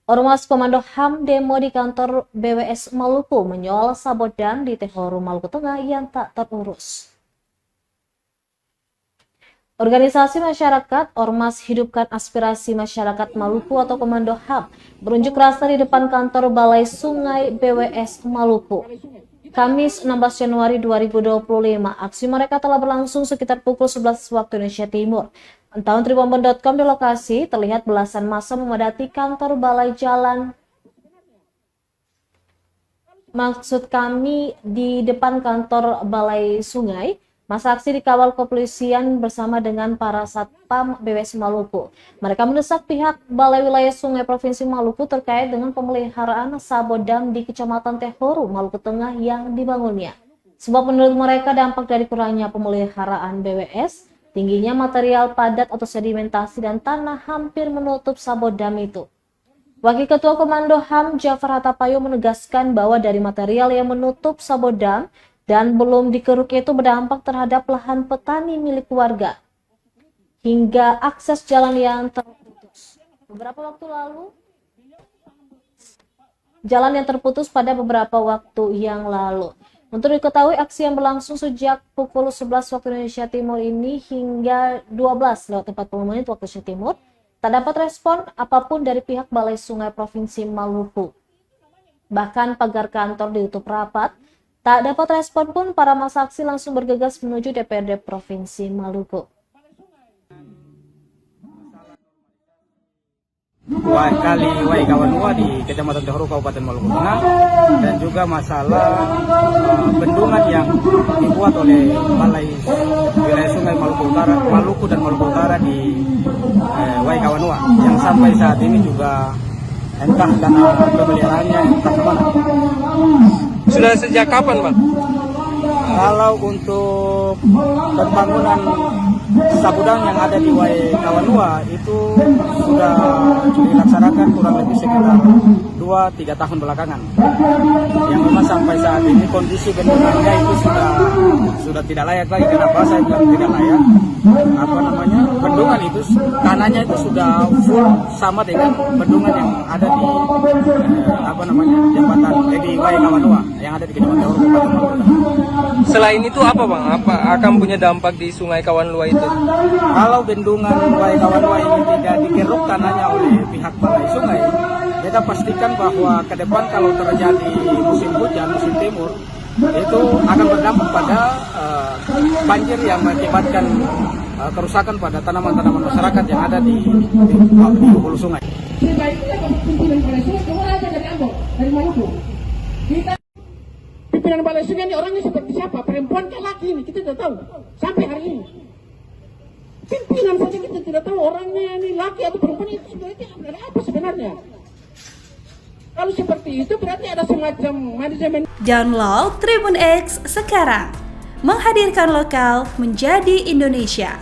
Ormas Komando HAM demo di kantor BWS Maluku menyoal sabodam di Tehoru Maluku Tengah yang tak terurus. Organisasi masyarakat Ormas Hidupkan Aspirasi Masyarakat Maluku atau Komando HAM berunjuk rasa di depan kantor Balai Sungai BWS Maluku. Kamis 16 Januari 2025, aksi mereka telah berlangsung sekitar pukul 11 waktu Indonesia Timur. Pantauan Tribunbon.com di lokasi terlihat belasan massa memadati kantor Balai Jalan. Maksud kami di depan kantor Balai Sungai. Masa aksi dikawal kepolisian bersama dengan para Satpam BWS Maluku. Mereka mendesak pihak Balai Wilayah Sungai Provinsi Maluku terkait dengan pemeliharaan sabodam di Kecamatan Tehoru, Maluku Tengah yang dibangunnya. Sebab menurut mereka dampak dari kurangnya pemeliharaan BWS, tingginya material padat atau sedimentasi dan tanah hampir menutup sabodam itu. Wakil Ketua Komando HAM Jafar Hatapayo menegaskan bahwa dari material yang menutup sabodam dan belum dikeruk itu berdampak terhadap lahan petani milik warga hingga akses jalan yang terputus. Jalan yang terputus pada beberapa waktu yang lalu. Untuk diketahui, aksi yang berlangsung sejak pukul 11 waktu Indonesia Timur ini hingga 12:40 waktu Indonesia Timur, tak dapat respon apapun dari pihak Balai Sungai Provinsi Maluku. Bahkan pagar kantor ditutup rapat. Tak dapat respon pun, para massa aksi langsung bergegas menuju DPRD Provinsi Maluku. Kali Kawanua di Kecamatan Tehoru Kabupaten Maluku Tengah, dan juga masalah bendungan yang dibuat oleh Balai Wilayah Sungai Maluku Utara, Maluku dan Maluku Utara di Kawanua, yang sampai saat ini juga entah dana pemeliharaannya entah kemana. Sudah sejak kapan, Pak? Kalau untuk pembangunan sabudang yang ada di Kawanua itu sudah dilaksanakan kurang lebih sekitar 2-3 tahun belakangan. Yang memang sampai saat ini kondisi bendungannya itu sudah tidak layak lagi. Kenapa saya bilang tidak layak? Bendungan itu tanahnya itu sudah full sama dengan bendungan yang ada di jembatan di Kawanua yang ada di Kecamatan Tehoru Kabupaten Maluku. Selain itu apa, Bang? Apa akan punya dampak di Sungai Kawanua itu? Kalau bendungan Kawanua ini tidak dikeruk tanahnya oleh pihak Balai Sungai, kita pastikan bahwa ke depan kalau terjadi musim hujan, musim timur, itu akan berdampak pada banjir yang mengakibatkan kerusakan pada tanaman-tanaman masyarakat yang ada di hulu sungai. Pimpinan Balai Sungai ini orangnya seperti siapa? Perempuan ke laki ini kita tidak tahu sampai hari ini. Pimpinan saja kita tidak tahu orangnya ini laki atau perempuan, itu sebenarnya ada apa sebenarnya? Kalau seperti itu berarti ada semacam manajemen. Download Tribun X sekarang, menghadirkan lokal menjadi Indonesia.